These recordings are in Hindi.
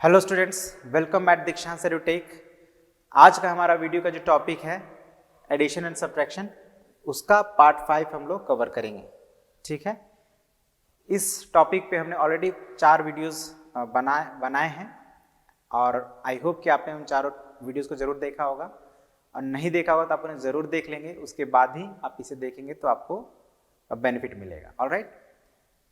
हेलो स्टूडेंट्स, वेलकम एट दीक्षांत एडुटेक। आज का हमारा वीडियो का जो टॉपिक है एडिशन एंड सब्ट्रैक्शन, उसका पार्ट 5 हम लोग कवर करेंगे। ठीक है, इस टॉपिक पे हमने ऑलरेडी 4 वीडियोस बनाए हैं और आई होप कि आपने उन चारों वीडियोस को ज़रूर देखा होगा, और नहीं देखा होगा तो आप उन्हें ज़रूर देख लेंगे। उसके बाद ही आप इसे देखेंगे तो आपको बेनिफिट मिलेगा। ऑलराइट,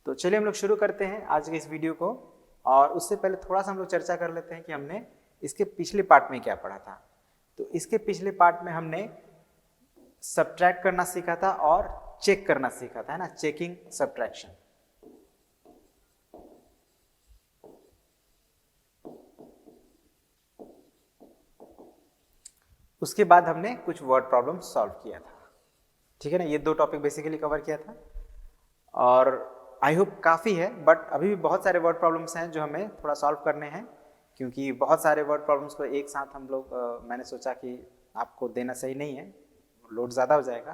तो चलिए हम लोग शुरू करते हैं आज के इस वीडियो को। और उससे पहले थोड़ा सा हम लोग चर्चा कर लेते हैं कि हमने इसके पिछले पार्ट में क्या पढ़ा था। तो इसके पिछले पार्ट में हमने सब्ट्रैक्ट करना सीखा था और चेक करना सीखा था, है ना, चेकिंग सब्ट्रैक्शन। उसके बाद हमने कुछ वर्ड प्रॉब्लम सॉल्व किया था। ठीक है ना, ये 2 टॉपिक बेसिकली कवर किया था और आई होप काफ़ी है, बट अभी भी बहुत सारे वर्ड प्रॉब्लम्स हैं जो हमें थोड़ा सॉल्व करने हैं, क्योंकि बहुत सारे वर्ड प्रॉब्लम्स को एक साथ हम लोग मैंने सोचा कि आपको देना सही नहीं है, लोड ज़्यादा हो जाएगा।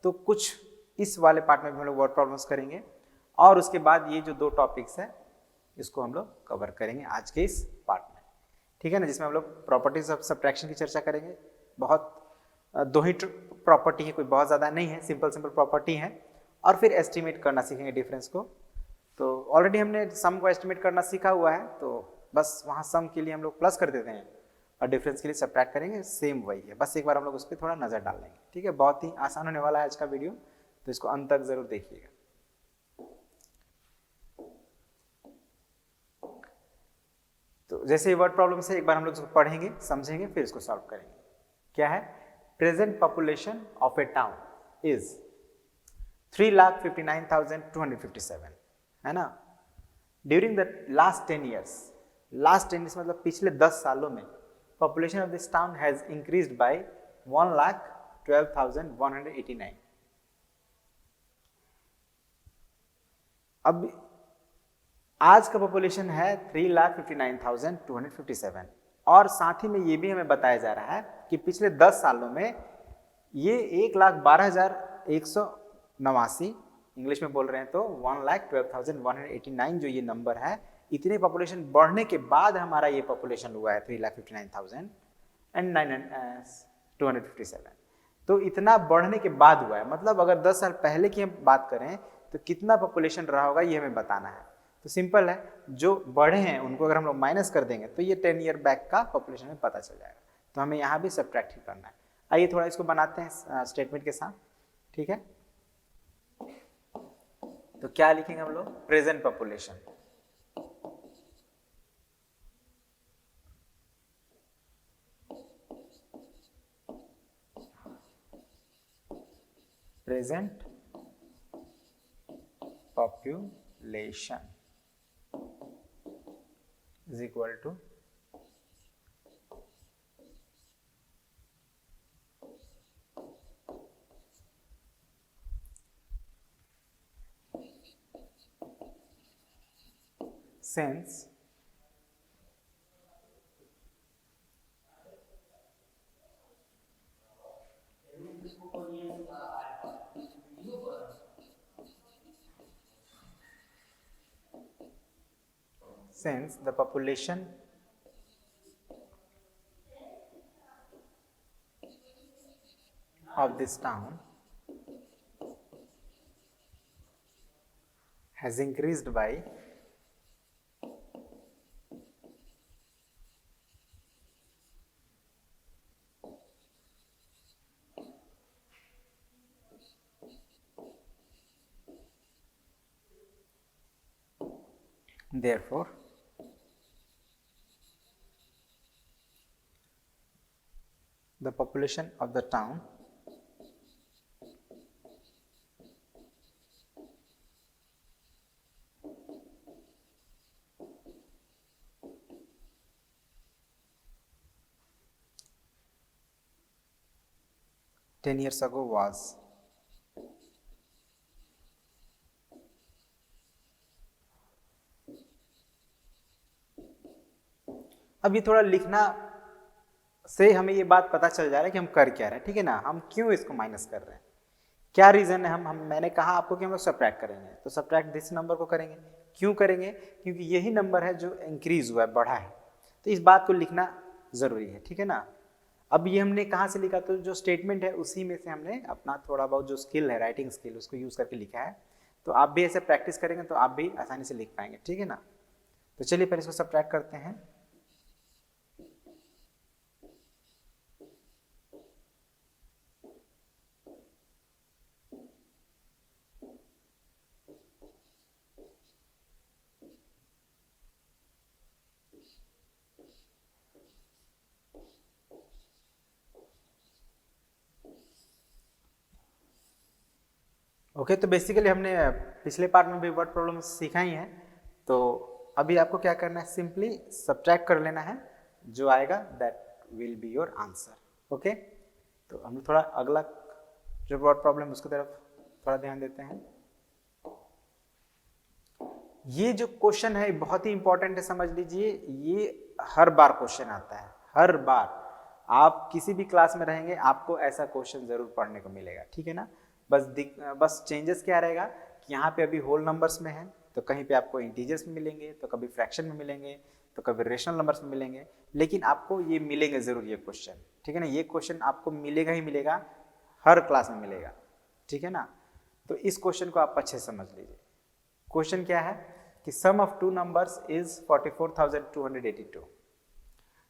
तो कुछ इस वाले पार्ट में भी हम लोग वर्ड प्रॉब्लम्स करेंगे और उसके बाद ये जो 2 टॉपिक्स हैं इसको हम लोग कवर करेंगे आज के इस पार्ट में। ठीक है ना, जिसमें हम लोग प्रॉपर्टीज ऑफ सब्ट्रैक्शन की चर्चा करेंगे। बहुत 2 ही प्रॉपर्टी है, कोई बहुत ज़्यादा नहीं है, सिंपल प्रॉपर्टी है। और फिर एस्टिमेट करना सीखेंगे डिफरेंस को। तो ऑलरेडी हमने सम को एस्टिमेट करना सीखा हुआ है, तो बस वहाँ सम के लिए हम लोग प्लस कर देते हैं और डिफरेंस के लिए सब्ट्रैक्ट करेंगे, सेम वही है। बस एक बार हम लोग उस पर थोड़ा नज़र डाल लेंगे। ठीक है, बहुत ही आसान होने वाला है आज का वीडियो, तो इसको अंत तक जरूर देखिएगा। तो जैसे ही वर्ड प्रॉब्लम से एक बार हम लोग इसको पढ़ेंगे, समझेंगे, फिर इसको सॉल्व करेंगे। क्या है? Present population of A town is 3,59,257, है ना। During the last 10 years, last 10 years मतलब पिछले 10 सालों में population of this town has increased by 1,12,189। अब आज का पॉपुलेशन है 3,59,257 और साथ ही में ये भी हमें बताया जा रहा है कि पिछले 10 सालों में ये 1,12,189, इंग्लिश में बोल रहे हैं तो 1,12,189 जो ये नंबर है, इतने पॉपुलेशन बढ़ने के बाद हमारा ये पॉपुलेशन हुआ है 3,59,257। तो इतना बढ़ने के बाद हुआ है, मतलब अगर 10 साल पहले की हम बात करें तो कितना पॉपुलेशन रहा होगा ये हमें बताना है। तो सिंपल है, जो बढ़े हैं उनको अगर हम लोग माइनस कर देंगे तो ये 10 ईयर बैक का पॉपुलेशन में पता चल जाएगा। तो हमें यहाँ भी सब्ट्रैक्ट ही करना है। आइए थोड़ा इसको बनाते हैं स्टेटमेंट के साथ। ठीक है, तो क्या लिखेंगे हम लोग? Present population, present population is equal to since the population of this town has increased by 'therefore the population of the town ten years ago was अब ये थोड़ा लिखना से हमें ये बात पता चल जा रहा है कि हम कर क्या रहे हैं। ठीक है ना, हम क्यों इसको माइनस कर रहे हैं, क्या रीजन है। हम मैंने कहा आपको कि हम लोग सब्ट्रैक्ट करेंगे, तो सब्ट्रैक्ट दिस नंबर को करेंगे। क्यों करेंगे? क्योंकि यही नंबर है जो इंक्रीज हुआ है, बढ़ा है। तो इस बात को लिखना ज़रूरी है, ठीक है ना। अब ये हमने कहाँ से लिखा, तो जो स्टेटमेंट है उसी में से हमने अपना थोड़ा बहुत जो स्किल है, राइटिंग स्किल, उसको यूज़ करके लिखा है। तो आप भी ऐसे प्रैक्टिस करेंगे तो आप भी आसानी से लिख पाएंगे, ठीक है ना। तो चलिए पहले इसको सब्ट्रैक्ट करते हैं। ओके, तो बेसिकली हमने पिछले पार्ट में भी वर्ड प्रॉब्लम सीखा ही है। तो अभी आपको क्या करना है, सिंपली सब्ट्रैक्ट कर लेना है, जो आएगा that will be your answer. Okay, तो हम थोड़ा अगला जो वर्ड प्रॉब्लम उसकी तरफ थोड़ा ध्यान देते हैं। ये जो क्वेश्चन है बहुत ही इंपॉर्टेंट है, समझ लीजिए। ये हर बार क्वेश्चन आता है, हर बार आप किसी भी क्लास में रहेंगे आपको ऐसा क्वेश्चन जरूर पढ़ने को मिलेगा, ठीक है ना। बस चेंजेस क्या रहेगा कि यहाँ पे अभी होल नंबर्स में है, तो कहीं पे आपको इंटीजर्स में मिलेंगे, तो कभी फ्रैक्शन में मिलेंगे, तो कभी रेशनल नंबर्स में मिलेंगे, लेकिन आपको ये मिलेंगे जरूर ये क्वेश्चन, ठीक है ना। ये क्वेश्चन आपको मिलेगा ही मिलेगा, हर क्लास में मिलेगा, ठीक है ना। तो इस क्वेश्चन को आप अच्छे से समझ लीजिए। क्वेश्चन क्या है कि सम ऑफ टू नंबर्स इज 44,282।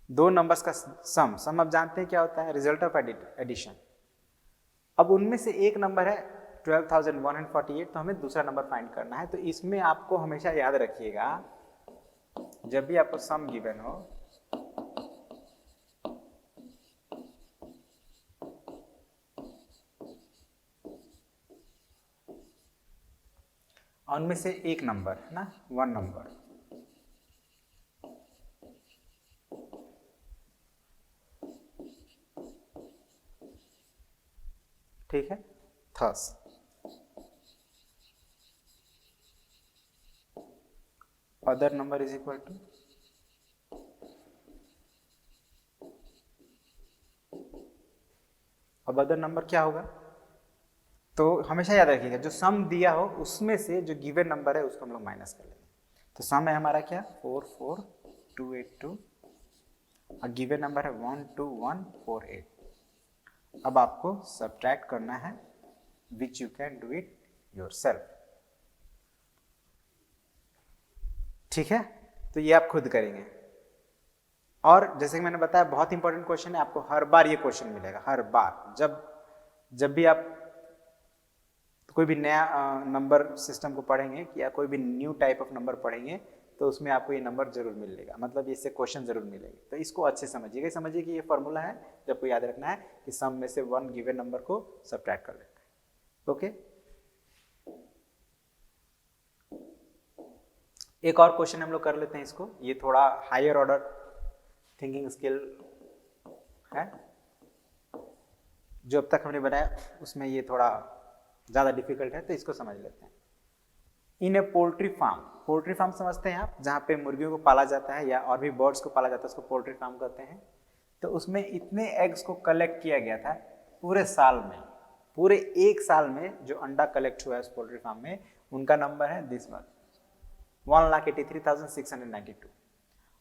दो नंबर्स का सम आप जानते हैं क्या होता है, रिजल्ट ऑफ एडिशन। अब उनमें से एक नंबर है 12,148, तो हमें दूसरा नंबर फाइंड करना है। तो इसमें आपको हमेशा याद रखिएगा, जब भी आपको सम गिवन हो उनमें से एक नंबर है ना, वन नंबर, ठीक है। Thus other number is equal to, अब अदर नंबर क्या होगा, तो हमेशा याद रखिएगा जो सम दिया हो उसमें से जो गिवन नंबर है उसको हम लोग माइनस कर लेंगे। तो सम है हमारा क्या 44282 और गिवन नंबर है 12148। अब आपको सब्ट्रैक्ट करना है, which you can do it yourself, ठीक है। तो ये आप खुद करेंगे। और जैसे कि मैंने बताया बहुत इंपॉर्टेंट क्वेश्चन है, आपको हर बार ये क्वेश्चन मिलेगा, हर बार जब जब भी आप कोई भी नया नंबर सिस्टम को पढ़ेंगे या कोई भी न्यू टाइप ऑफ नंबर पढ़ेंगे, तो उसमें आपको ये नंबर जरूर मिलेगा, मतलब इससे क्वेश्चन जरूर मिलेंगे। तो इसको अच्छे समझिएगा, समझिए कि ये फॉर्मूला है जो आपको याद रखना है कि सम में से वन गिवन नंबर को सब्ट्रैक्ट कर लेना है। ओके, एक और क्वेश्चन हम लोग कर लेते हैं इसको, ये थोड़ा हायर ऑर्डर थिंकिंग स्किल है, जो अब तक हमने बनाया उसमें ये थोड़ा ज़्यादा डिफिकल्ट है, तो इसको समझ लेते हैं। इन ए पोल्ट्री फार्म, पोल्ट्री फार्म समझते हैं आप, जहाँ पे मुर्गियों को पाला जाता है या और भी बर्ड्स को पाला जाता है, उसको पोल्ट्री फार्म कहते हैं। तो उसमें इतने एग्स को कलेक्ट किया गया था पूरे साल में, पूरे एक साल में जो अंडा कलेक्ट हुआ है उस पोल्ट्री फार्म में, उनका नंबर है दिस मच 1,83,692।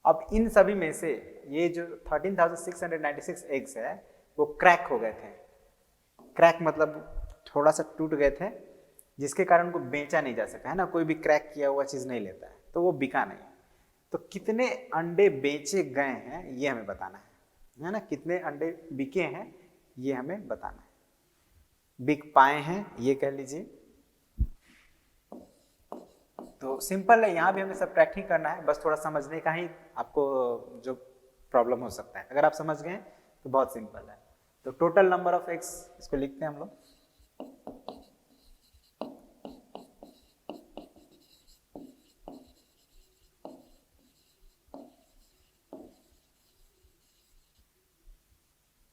अब इन सभी में से ये जो 13,696 एग्स है वो क्रैक हो गए थे। क्रैक मतलब थोड़ा सा टूट गए थे, जिसके कारण उनको बेचा नहीं जा सका, है ना। कोई भी क्रैक किया हुआ चीज़ नहीं लेता है, तो वो बिका नहीं। तो कितने अंडे बेचे गए हैं ये हमें बताना है ना। कितने अंडे बिके हैं ये हमें बताना है, बिक पाए हैं ये कह लीजिए। तो सिंपल है, यहाँ भी हमें सब्ट्रैक्ट ही करना है, बस थोड़ा समझने का ही आपको जो प्रॉब्लम हो सकता है। अगर आप समझ गए तो बहुत सिंपल है। तो टोटल नंबर ऑफ एक्स इसको लिखते हैं हम लोग,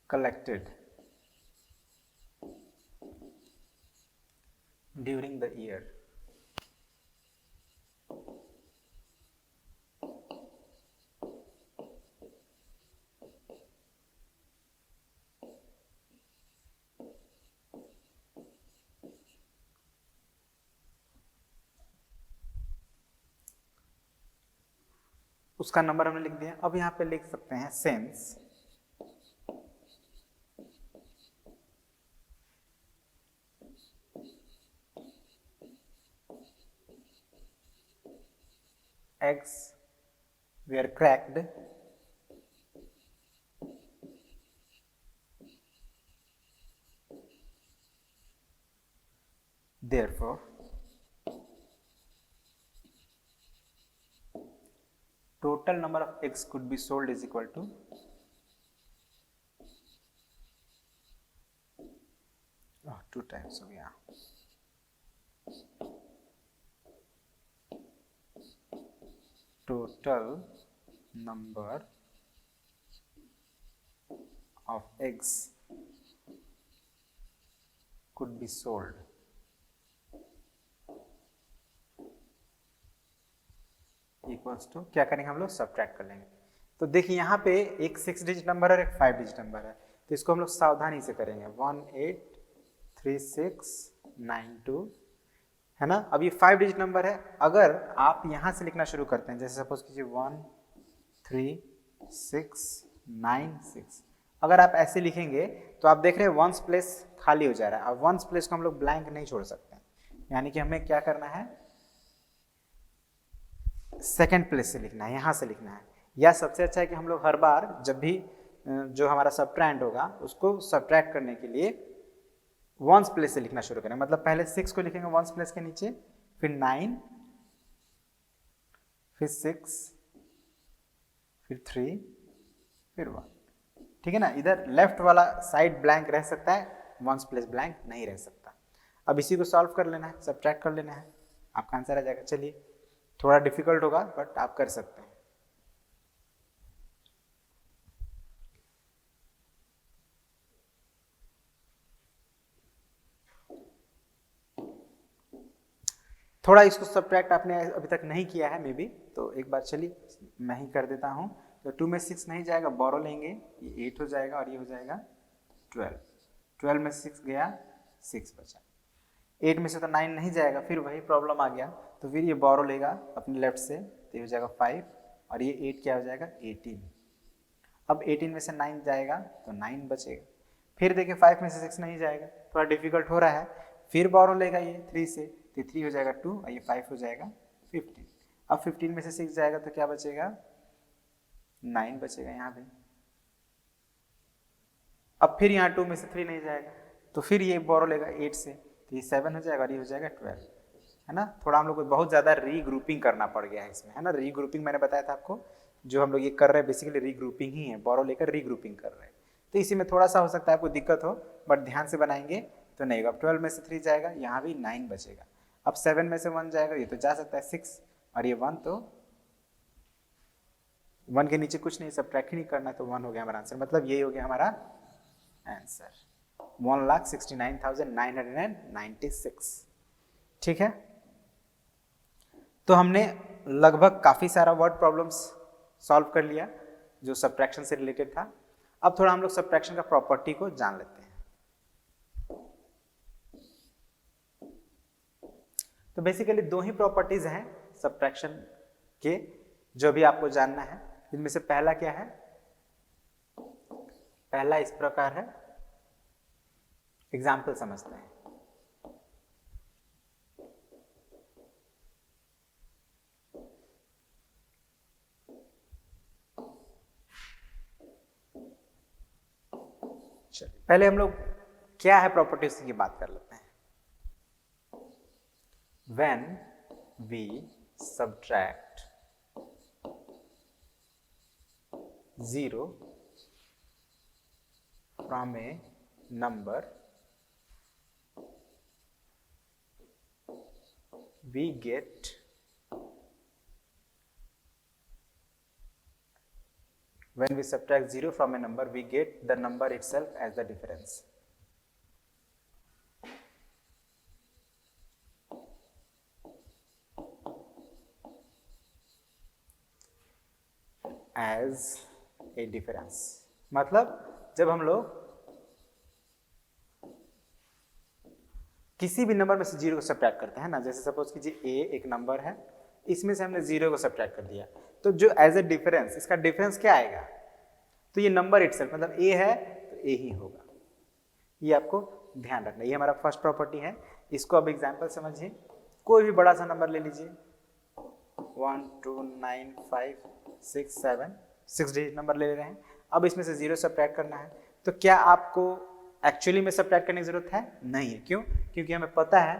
collected during the year। उसका नंबर हमने लिख दिया। अब यहाँ पे लिख सकते हैं since eggs were cracked, therefore total number of eggs could be sold is equal to two times हो गया, total number of eggs could be sold equals to, क्या करेंगे हम लोग, सब्ट्रैक्ट कर लेंगे। तो देखिए यहाँ पे एक 6 डिजिट नंबर और एक 5 डिजिट नंबर है, तो इसको हम लोग सावधानी से करेंगे। 183692 है ना। अब ये 5 डिजिट नंबर है, अगर आप यहाँ से लिखना शुरू करते हैं, जैसे सपोज कीजिए 13696, अगर आप ऐसे लिखेंगे तो आप देख रहे हैं वंस प्लेस खाली हो जा रहा है। अब वंस प्लेस को हम लोग ब्लैंक नहीं छोड़ सकते हैं, यानी कि हमें क्या करना है, सेकेंड प्लेस से लिखना है, यहाँ से लिखना है। या सबसे अच्छा है कि हम लोग हर बार जब भी जो हमारा सब्ट्रैक्ट होगा उसको सब्ट्रैक्ट करने के लिए वंस प्लेस से लिखना शुरू करें। मतलब पहले 6 को लिखेंगे वंस प्लेस के नीचे, फिर 9, फिर 6, फिर 3, फिर 1। ठीक है ना। इधर लेफ्ट वाला साइड ब्लैंक रह सकता है, वंस प्लेस ब्लैंक नहीं रह सकता। अब इसी को सॉल्व कर लेना है, सब्ट्रैक्ट कर लेना है, आपका आंसर आ जाएगा। चलिए, थोड़ा डिफिकल्ट होगा बट आप कर सकते हैं। थोड़ा इसको सब्ट्रैक्ट आपने अभी तक नहीं किया है मे बी, तो एक बार चलिए मैं ही कर देता हूँ। तो 2 में 6 नहीं जाएगा, बोरो लेंगे, ये 8 हो जाएगा और ये हो जाएगा 12। 12 में 6 गया, 6 बचा। 8 में से तो 9 नहीं जाएगा, फिर वही प्रॉब्लम आ गया, तो फिर ये बोरो लेगा अपने लेफ्ट से, तो ये हो जाएगा 5 और ये 8 क्या हो जाएगा 18। अब 18 में से 9 जाएगा तो 9 बचेगा। फिर देखिए 5 में से 6 नहीं जाएगा, थोड़ा डिफिकल्ट हो रहा है, फिर बोरो लेगा ये 3 से, तो 3 हो जाएगा 2 और ये 5 हो जाएगा 15। अब 15 में से 6 जाएगा तो क्या बचेगा, 9 बचेगा यहाँ पे। अब फिर यहाँ 2 में से 3 नहीं जाएगा, तो फिर ये बोरो लेगा 8 से, तो ये 7 हो जाएगा और ये हो जाएगा 12, है ना। थोड़ा हम लोग को बहुत ज़्यादा रीग्रुपिंग करना पड़ गया है इसमें, है ना। रीग्रुपिंग मैंने बताया था आपको, जो हम लोग ये कर रहे हैं बेसिकली रीग्रुपिंग ही है, बोरो लेकर रीग्रुपिंग कर रहे हैं। तो इसी में थोड़ा सा हो सकता है आपको दिक्कत हो, बट ध्यान से बनाएंगे तो नहीं होगा। अब 12 में से 3 जाएगा, यहाँ भी 9 बचेगा। अब 7 में से 1 जाएगा, ये तो जा सकता है 6 और ये 1, तो 1 के नीचे कुछ नहीं, सब्ट्रैक्ट ही नहीं करना, तो 1 हो गया हमारा आंसर। मतलब यही हो गया हमारा आंसर, 1,69,996। ठीक है, तो हमने लगभग काफ़ी सारा वर्ड प्रॉब्लम्स सॉल्व कर लिया जो सब्ट्रैक्शन से रिलेटेड था। अब थोड़ा हम लोग सब्ट्रैक्शन का प्रॉपर्टी को जान लेते हैं। तो बेसिकली 2 ही प्रॉपर्टीज हैं सब्ट्रैक्शन के जो भी आपको जानना है। इनमें से पहला क्या है, पहला इस प्रकार है, एग्जाम्पल समझते हैं। पहले हम लोग क्या है प्रॉपर्टीज की बात कर लेते हैं। When we subtract 0 from a number, we get when we subtract 0 from a number, we get the number itself as the difference. As a difference मतलब जब हम लोग किसी भी नंबर में से 0 को सब्ट्रैक्ट करते हैं ना, जैसे सपोज कीजिए a एक नंबर है, इसमें से हमने 0 को सब्ट्रैक्ट कर दिया, तो जो एज ए डिफरेंस, इसका डिफरेंस क्या आएगा, तो ये नंबर इटसेल्फ, मतलब a है तो a ही होगा। ये आपको ध्यान रखना, ये हमारा फर्स्ट प्रॉपर्टी है। इसको अब एग्जाम्पल समझिए, कोई भी बड़ा सा नंबर ले लीजिए, 1 2 9 5 6 7, 6 डिजिट नंबर ले रहे हैं। अब इसमें से 0 सब्ट्रैक्ट करना है, तो क्या आपको एक्चुअली में सब्ट्रैक्ट करने की जरूरत है? नहीं है। क्यों? क्योंकि हमें पता है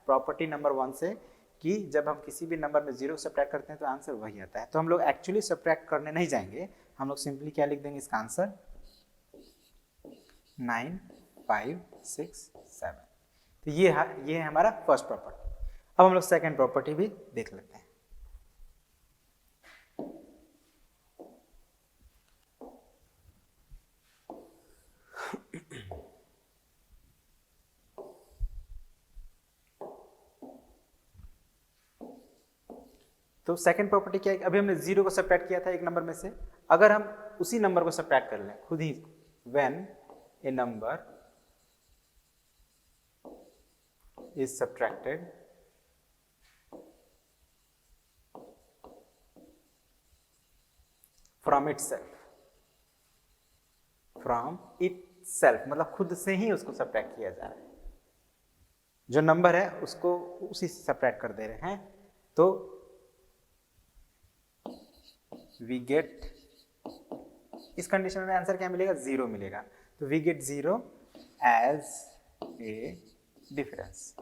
प्रॉपर्टी नंबर 1 से कि जब हम किसी भी नंबर में 0 सब्ट्रैक्ट करते हैं तो आंसर वही आता है। तो हम लोग एक्चुअली सब्ट्रैक्ट करने नहीं जाएंगे, हम लोग सिंपली क्या लिख देंगे इसका आंसर 9 5 6 7। तो ये है हमारा फर्स्ट प्रॉपर्टी। अब हम लोग सेकंड प्रॉपर्टी भी देख लेते हैं। तो सेकंड प्रॉपर्टी क्या है, अभी हमने 0 को सब्ट्रैक्ट किया था एक नंबर में से, अगर हम उसी नंबर को सब्ट्रैक्ट कर लें खुद ही, when a number is subtracted from itself, मतलब खुद से ही उसको सब्ट्रैक्ट किया जा रहा है, जो नंबर है उसको उसी से सब्ट्रैक्ट कर दे रहे हैं, तो वी गेट, इस कंडीशन में आंसर क्या मिलेगा, 0 मिलेगा। तो we get 0 as a difference.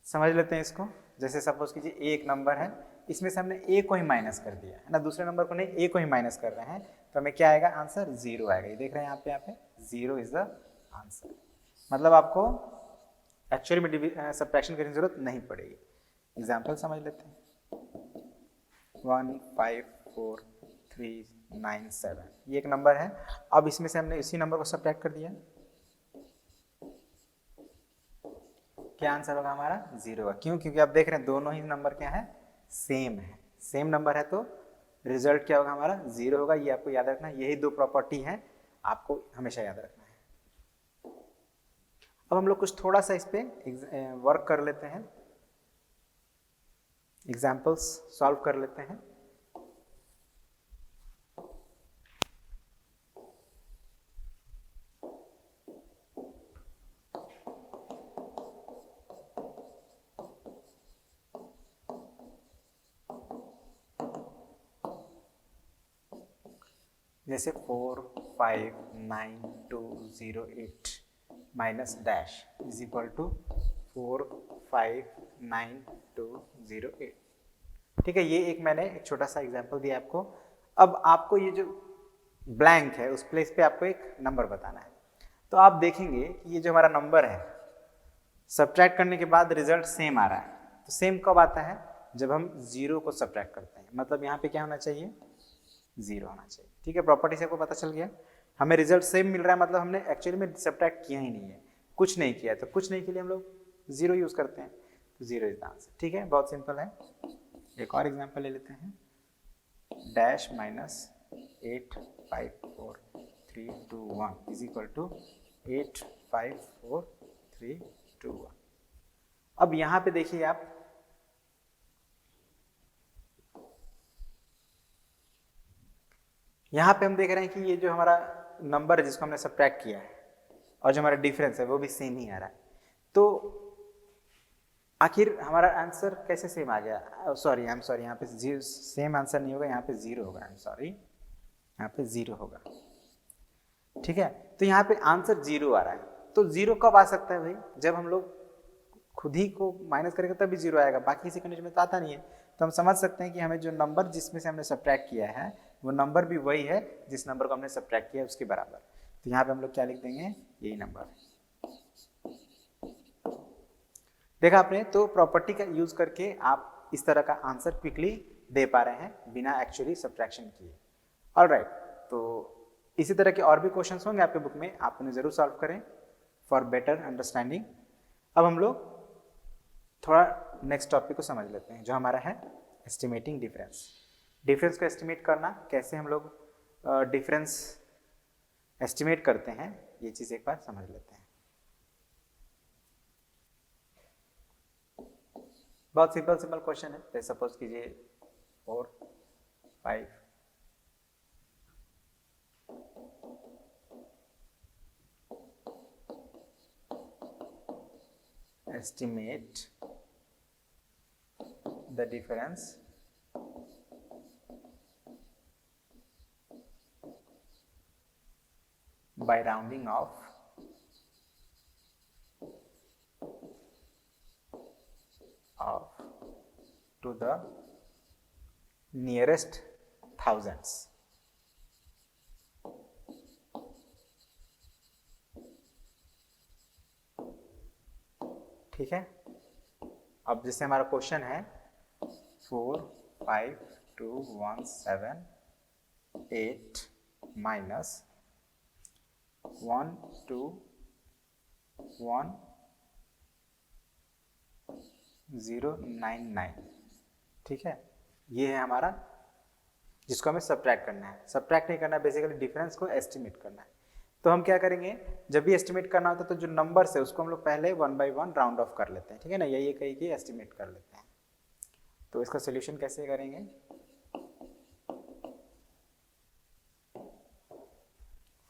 समझ लेते हैं इसको। जैसे सपोज कीजिए एक नंबर है, इसमें से हमने a को ही माइनस कर दिया है ना, दूसरे नंबर को नहीं, a को ही माइनस कर रहे हैं, तो हमें क्या आएगा आंसर, 0 आएगा। ये देख रहे हैं यहाँ पे 0 इज द आंसर। मतलब आपको एक्चुअली में सब्ट्रैक्शन करने की जरूरत नहीं पड़ेगी। एग्जाम्पल समझ लेते हैं, 1 5 4 3 9 7, ये एक नंबर है। अब इसमें से हमने इसी नंबर को सब्ट्रैक्ट कर दिया, क्या आंसर होगा हमारा, 0 होगा। क्यों? क्योंकि आप देख रहे हैं दोनों ही नंबर क्या है, सेम है, सेम नंबर है, तो रिजल्ट क्या होगा हमारा, 0 होगा। ये आपको याद रखना है, यही दो प्रॉपर्टी है, आपको हमेशा याद रखना है। अब हम लोग कुछ थोड़ा सा इस पे वर्क कर लेते हैं, एग्जाम्पल्स सॉल्व कर लेते हैं। जैसे 4 5 9 2 0 8 minus dash is equal to 4 5 9 2 0 8। ठीक है, ये एक मैंने एक छोटा सा एग्जांपल दिया आपको। अब आपको ये जो ब्लैंक है उस प्लेस पे आपको एक नंबर बताना है। तो आप देखेंगे कि ये जो हमारा नंबर है, सब्ट्रैक्ट करने के बाद रिजल्ट सेम आ रहा है। तो सेम कब आता है, जब हम 0 को सब्ट्रैक्ट करते हैं, मतलब यहाँ पे क्या होना चाहिए, 0 होना चाहिए। ठीक है, प्रॉपर्टी से आपको पता चल गया, हमें रिजल्ट सेम मिल रहा है, मतलब हमने एक्चुअली में सब्ट्रैक्ट किया ही नहीं है, कुछ नहीं किया। तो कुछ नहीं के लिए हम लोग 0 यूज करते हैं, तो 0 इज द आंसर। ठीक है, बहुत सिंपल है। एक और एग्जांपल ले लेते हैं, dash minus 8 5 4 3 2 1 is equal to 8 5 4 3 2 1। अब यहाँ पे देखिए आप, यहाँ पे हम देख रहे हैं कि ये जो हमारा नंबर है जिसको हमने सब्ट्रैक्ट किया है और जो हमारा डिफरेंस है वो भी सेम ही आ रहा है। तो आखिर हमारा आंसर कैसे सेम आ गया, सॉरी आई एम सॉरी, यहाँ पे सेम आंसर नहीं होगा, यहाँ पे 0 होगा, आई एम सॉरी, यहाँ पे 0 होगा। ठीक है, तो यहाँ पे आंसर 0 आ रहा है। तो 0 कब आ सकता है भाई, जब हम लोग खुद ही को माइनस करेंगे तभी 0 आएगा, बाकी किसी कंडीशन में तो आता नहीं है। तो हम समझ सकते हैं कि हमें जो नंबर जिसमें से हमने सब्ट्रैक्ट किया है वो नंबर भी वही है जिस नंबर को हमने सब्ट्रैक्ट किया है उसके बराबर। तो यहाँ पे हम लोग क्या लिख देंगे, यही नंबर है। देखा आपने, तो प्रॉपर्टी का यूज करके आप इस तरह का आंसर क्विकली दे पा रहे हैं बिना एक्चुअली सब्ट्रैक्शन किए। ऑलराइट, तो इसी तरह के और भी क्वेश्चंस होंगे आपके बुक में, आप उन्हें जरूर सॉल्व करें फॉर बेटर अंडरस्टैंडिंग। अब हम लोग थोड़ा नेक्स्ट टॉपिक को समझ लेते हैं, जो हमारा है एस्टिमेटिंग डिफरेंस। डिफरेंस को एस्टिमेट करना, कैसे हम लोग डिफरेंस एस्टिमेट करते हैं, ये चीज़ एक बार समझ लेते हैं। बहुत सिंपल सिंपल क्वेश्चन है। जैसे सपोज कीजिए 4 5 estimate the difference by rounding off to the nearest thousands। ठीक है, अब जैसे हमारा क्वेश्चन है 4 5 2 1 7 8 माइनस 1 2 1 0 9 9। ठीक है, ये है हमारा जिसको हमें सब्ट्रैक्ट करना है। सब्ट्रैक्ट नहीं करना है, बेसिकली डिफरेंस को एस्टिमेट करना है। तो हम क्या करेंगे, जब भी एस्टिमेट करना होता है तो जो नंबर्स है उसको हम लोग पहले 1 बाई 1 राउंड ऑफ कर लेते हैं। ठीक है ना, यही कही कि एस्टिमेट कर लेते हैं। तो इसका सोल्यूशन कैसे करेंगे,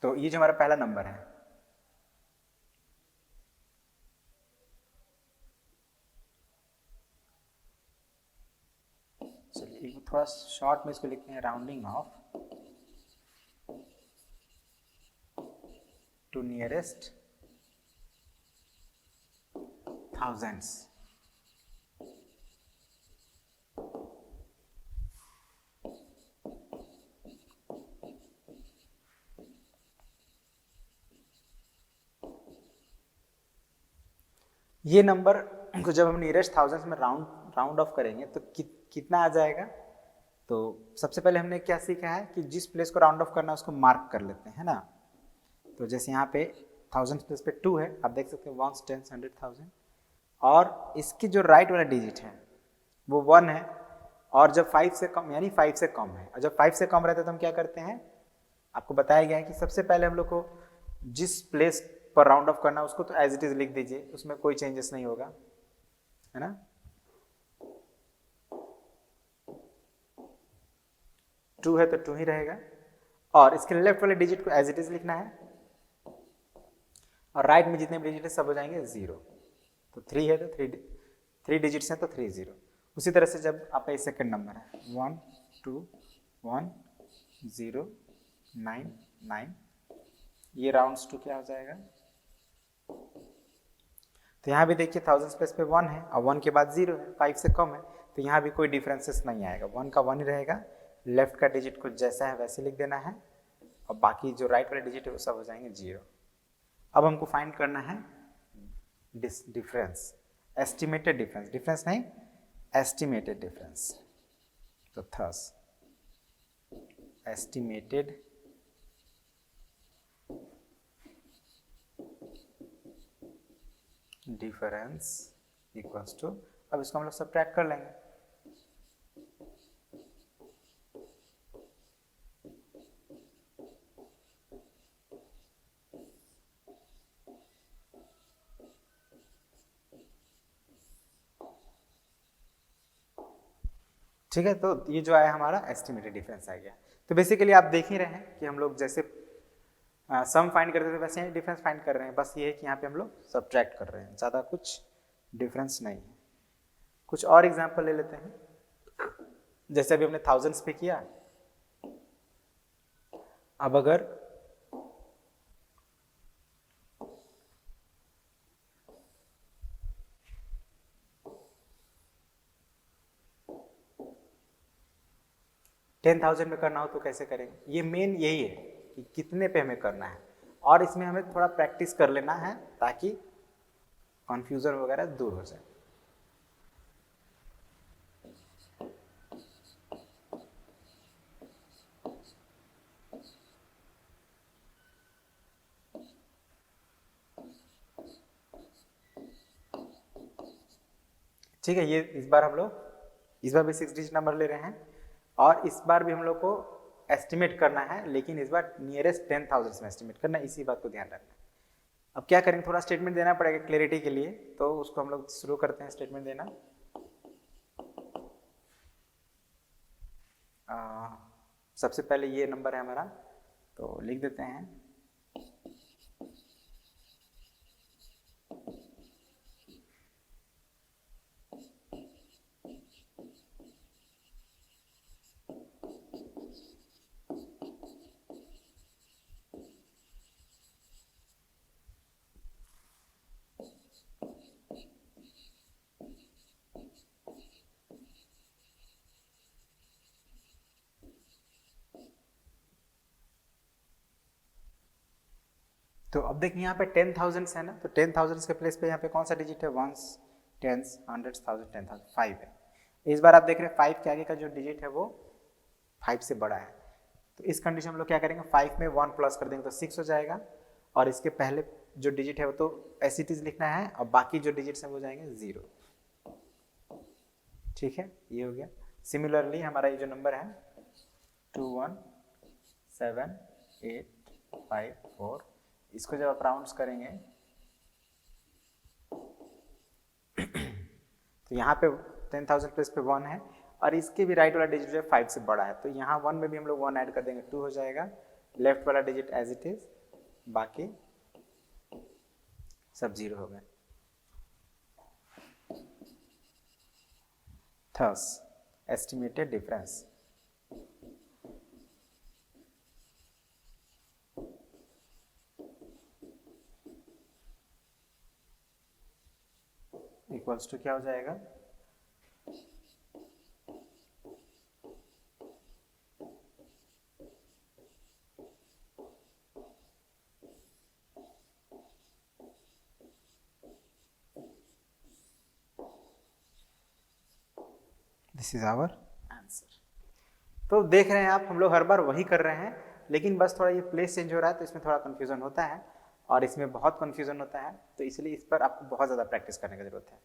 तो ये जो हमारा पहला नंबर है चलिए थोड़ा शॉर्ट में इसको लिखते हैं, rounding off to nearest thousands। ये नंबर को जब हम नियरेस्ट थाउजेंड्स में राउंड ऑफ करेंगे तो कितना आ जाएगा। तो सबसे पहले हमने क्या सीखा है कि जिस प्लेस को राउंड ऑफ करना है उसको मार्क कर लेते हैं, है ना। तो जैसे यहाँ पे थाउजेंड प्लेस पे 2 है, आप देख सकते हैं 1 10 100 1000, और इसकी जो राइट वाला डिजिट है वो 1 है, और जब 5 से कम यानी 5 से कम है, और जब 5 से कम रहता है तो हम क्या करते हैं, आपको बताया गया है कि सबसे पहले हम लोग को जिस प्लेस पर राउंड ऑफ करना उसको तो एज इट इज लिख दीजिए, उसमें कोई चेंजेस नहीं होगा, है ना। 2 है तो 2 ही रहेगा, और इसके लेफ्ट वाले डिजिट को एज इट इज लिखना है, और राइट में जितने भी डिजिट है सब हो जाएंगे 0। तो 3 है तो 3 डिजिट्स हैं तो 3 0। उसी तरह से जब आपका सेकंड नंबर है 1 2 1 0 9 9, ये राउंड्स टू क्या हो जाएगा। तो यहाँ भी देखिए थाउजेंड प्लेस पे 1 है और 1 के बाद 0 है, 5 से कम है, तो यहाँ भी कोई डिफरेंसेस नहीं आएगा, 1 का 1 ही रहेगा। लेफ्ट का डिजिट को जैसा है वैसे लिख देना है, और बाकी जो राइट वाले डिजिट है वो सब हो जाएंगे 0। अब हमको फाइंड करना है डिफरेंस, एस्टिमेटेड डिफरेंस, डिफरेंस नहीं एस्टिमेटेड डिफरेंस। तो thus estimated difference equals to, अब इसको हम लोग सब्ट्रैक्ट कर लेंगे। ठीक है, तो ये जो आया हमारा एस्टिमेटेड डिफरेंस आ गया। तो बेसिकली आप देख ही रहे हैं कि हम लोग जैसे सम फाइंड करते थे वैसे ही डिफरेंस फाइंड कर रहे हैं, बस ये है कि यहाँ पे हम लोग सब्ट्रैक्ट कर रहे हैं, ज़्यादा कुछ डिफरेंस नहीं है। कुछ और एग्जांपल ले लेते हैं, जैसे अभी हमने थाउजेंड्स पे किया, अब अगर टेन थाउजेंड में करना हो तो कैसे करेंगे, ये मेन यही है कि कितने पे हमें करना है, और इसमें हमें थोड़ा प्रैक्टिस कर लेना है ताकि कंफ्यूजन वगैरह दूर हो जाए। ठीक है, ये इस बार हम लोग इस बार भी 6 डिजिट नंबर ले रहे हैं, और इस बार भी हम लोग को एस्टिमेट करना है, लेकिन इस बार नियरेस्ट 10,000 में एस्टिमेट करना है, इसी बात को ध्यान रखना है। अब क्या करेंगे, थोड़ा स्टेटमेंट देना पड़ेगा क्लैरिटी के लिए, तो उसको हम लोग शुरू करते हैं स्टेटमेंट देना। सबसे पहले ये नंबर है हमारा, तो लिख देते हैं। तो अब देखिए यहाँ पे 10,000 है ना, तो 10,000 के प्लेस पे यहाँ पे कौन सा डिजिट है, वंस, टेंस, हंड्रेड्स, थाउजेंड, 10,000, 5 है। इस बार आप देख रहे हैं 5 के आगे का जो डिजिट है वो 5 से बड़ा है, तो इस कंडीशन में हम लोग क्या करेंगे, 5 में 1 प्लस कर देंगे तो 6 हो जाएगा, और इसके पहले जो डिजिट है वो तो एस इट इज लिखना है, और बाकी जो डिजिट्स हैं वो जाएंगे 0। ठीक है, ये हो गया। सिमिलरली हमारा ये जो नंबर है 217854, इसको जब आप राउंड्स करेंगे तो यहाँ पे 10,000 प्लस पे 1 है, और इसके भी राइट वाला डिजिट जो है 5 से बड़ा है, तो यहाँ 1 में भी हम लोग 1 ऐड कर देंगे, 2 हो जाएगा। लेफ्ट वाला डिजिट एज इट इज, बाकी सब 0 हो गए। Thus estimated difference equals to क्या हो जाएगा, दिस इज आवर आंसर। तो देख रहे हैं आप, हम लोग हर बार वही कर रहे हैं, लेकिन बस थोड़ा ये प्लेस चेंज हो रहा है तो इसमें थोड़ा कन्फ्यूजन होता है, और इसमें बहुत कन्फ्यूजन होता है, तो इसलिए इस पर आपको बहुत ज़्यादा प्रैक्टिस करने की जरूरत है।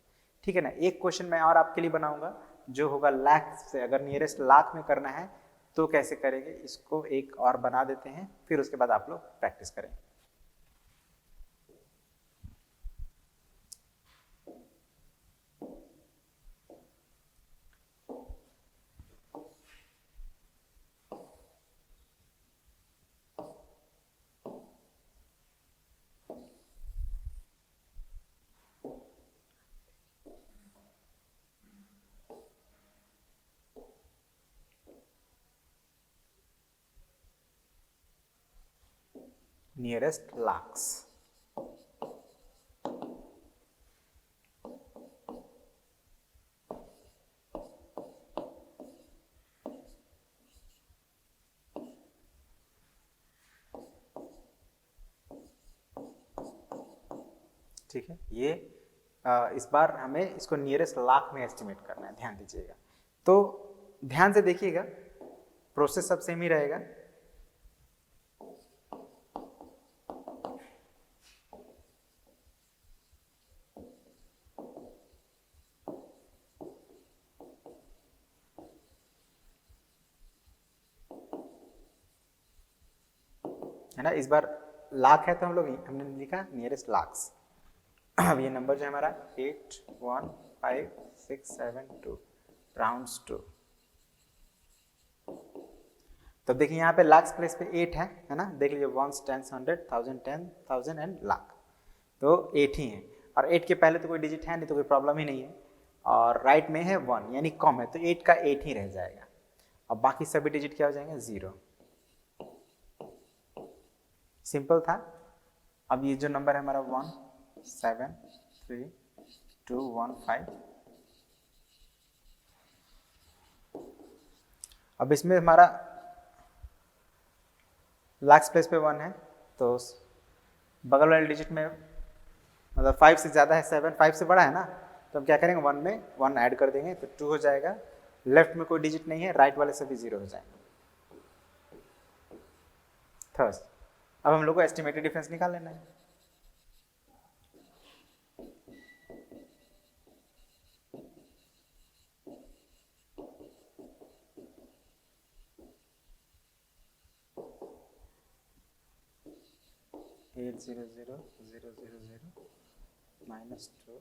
ठीक है ना, एक क्वेश्चन मैं और आपके लिए बनाऊंगा जो होगा लाख से, अगर नियरेस्ट लाख में करना है तो कैसे करेंगे, इसको एक और बना देते हैं, फिर उसके बाद आप लोग प्रैक्टिस करें। नियरेस्ट लाख्स, ठीक है। ये इस बार हमें इसको नियरेस्ट लाख में एस्टिमेट करना है, ध्यान दीजिएगा। तो ध्यान से देखिएगा, प्रोसेस सब सेम ही रहेगा। है ना, इस बार लाख है तो हम लोग हमने लिखा नियरेस्ट लाख्स। अब ये नंबर जो है हमारा 815,672 राउंड्स टू, तो देखिए यहाँ पे लाख्स प्लेस पे 8 है ना, देख लीजिए, ones, tens, hundred, thousand, 10,000 and lakh, तो 8 ही है, और 8 के पहले तो कोई डिजिट है नहीं तो कोई प्रॉब्लम ही नहीं है, और राइट में है 1 यानी कम है, तो 8 का 8 ही रह जाएगा, अब बाकी सभी डिजिट क्या हो जाएंगे, 0। सिंपल था। अब ये जो नंबर है हमारा 173,215, अब इसमें हमारा लाख्स प्लेस पे 1 है, तो बगल वाले डिजिट में मतलब 5 से ज़्यादा है, 7 5 से बड़ा है ना, तो हम क्या करेंगे, 1 में 1 ऐड कर देंगे तो 2 हो जाएगा। लेफ्ट में कोई डिजिट नहीं है, राइट वाले सभी 0 हो जाएंगे। थर्ड, अब हम लोग को एस्टिमेटेड डिफरेंस निकाल लेना है। -800,000 -2 -2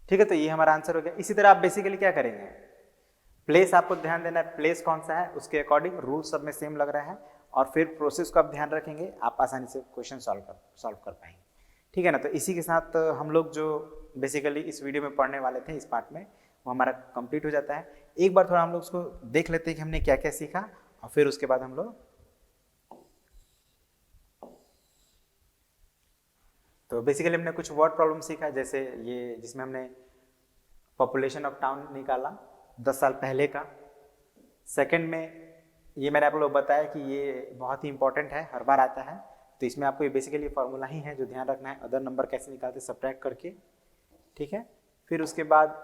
ठीक है, तो ये हमारा आंसर हो गया। इसी तरह आप बेसिकली क्या करेंगे, प्लेस आपको ध्यान देना है, प्लेस कौन सा है उसके अकॉर्डिंग रूल सब में सेम लग रहा है, और फिर प्रोसेस को आप ध्यान रखेंगे, आप आसानी से क्वेश्चन सॉल्व कर पाएंगे। ठीक है ना, तो इसी के साथ हम लोग जो बेसिकली इस वीडियो में पढ़ने वाले थे इस पार्ट में, वो हमारा कंप्लीट हो जाता है। एक बार थोड़ा हम लोग उसको देख लेते हैं कि हमने क्या क्या सीखा, और फिर उसके बाद हम लोग, तो बेसिकली हमने कुछ वर्ड प्रॉब्लम सीखा, जैसे ये जिसमें हमने पॉपुलेशन ऑफ टाउन निकाला 10 साल पहले का। सेकंड में ये मैंने आप लोग बताया कि ये बहुत ही इंपॉर्टेंट है, हर बार आता है, तो इसमें आपको ये बेसिकली फार्मूला ही है जो ध्यान रखना है, अदर नंबर कैसे निकालते सब्ट्रैक्ट करके। ठीक है, फिर उसके बाद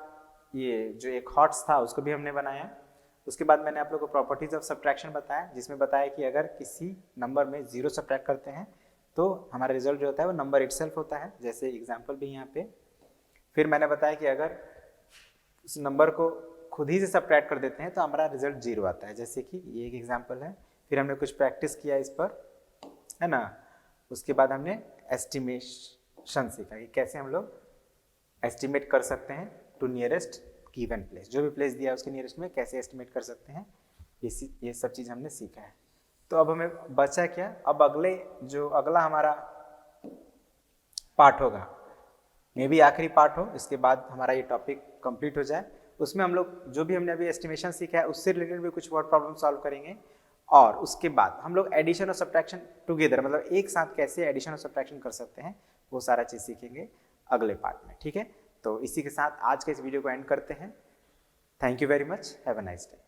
ये जो एक हॉट्स था उसको भी हमने बनाया। उसके बाद मैंने आप लोग को प्रॉपर्टीज ऑफ सब्ट्रैक्शन बताया, जिसमें बताया कि अगर किसी नंबर में 0 सब्ट्रैक्ट करते हैं तो हमारा रिजल्ट जो होता है वो नंबर इटसेल्फ होता है, जैसे एग्जाम्पल भी यहाँ पे। फिर मैंने बताया कि अगर उस नंबर को खुद ही से सब्ट्रैक्ट कर देते हैं तो हमारा रिजल्ट 0 आता है, जैसे कि ये एक एग्जाम्पल है। फिर हमने कुछ प्रैक्टिस किया इस पर, है ना। उसके बाद हमने एस्टिमेशन सीखा कि कैसे हम लोग एस्टिमेट कर सकते हैं टू नियरेस्ट गिवन प्लेस, जो भी प्लेस दिया है उसके नियरेस्ट में कैसे एस्टिमेट कर सकते हैं, ये सब चीज़ हमने सीखा है। तो अब हमें बचा क्या, अब अगला हमारा पार्ट होगा, मे बी आखिरी पार्ट हो, इसके बाद हमारा ये टॉपिक कंप्लीट हो जाए। उसमें हम लोग जो भी हमने अभी एस्टिमेशन सीखा है उससे रिलेटेड भी कुछ वर्ड प्रॉब्लम सॉल्व करेंगे, और उसके बाद हम लोग एडिशन और सब्ट्रैक्शन टुगेदर, मतलब एक साथ कैसे एडिशन और सब्ट्रैक्शन कर सकते हैं, वो सारा चीज़ सीखेंगे अगले पार्ट में। ठीक है, तो इसी के साथ आज के इस वीडियो को एंड करते हैं। Thank you very much, have a nice day.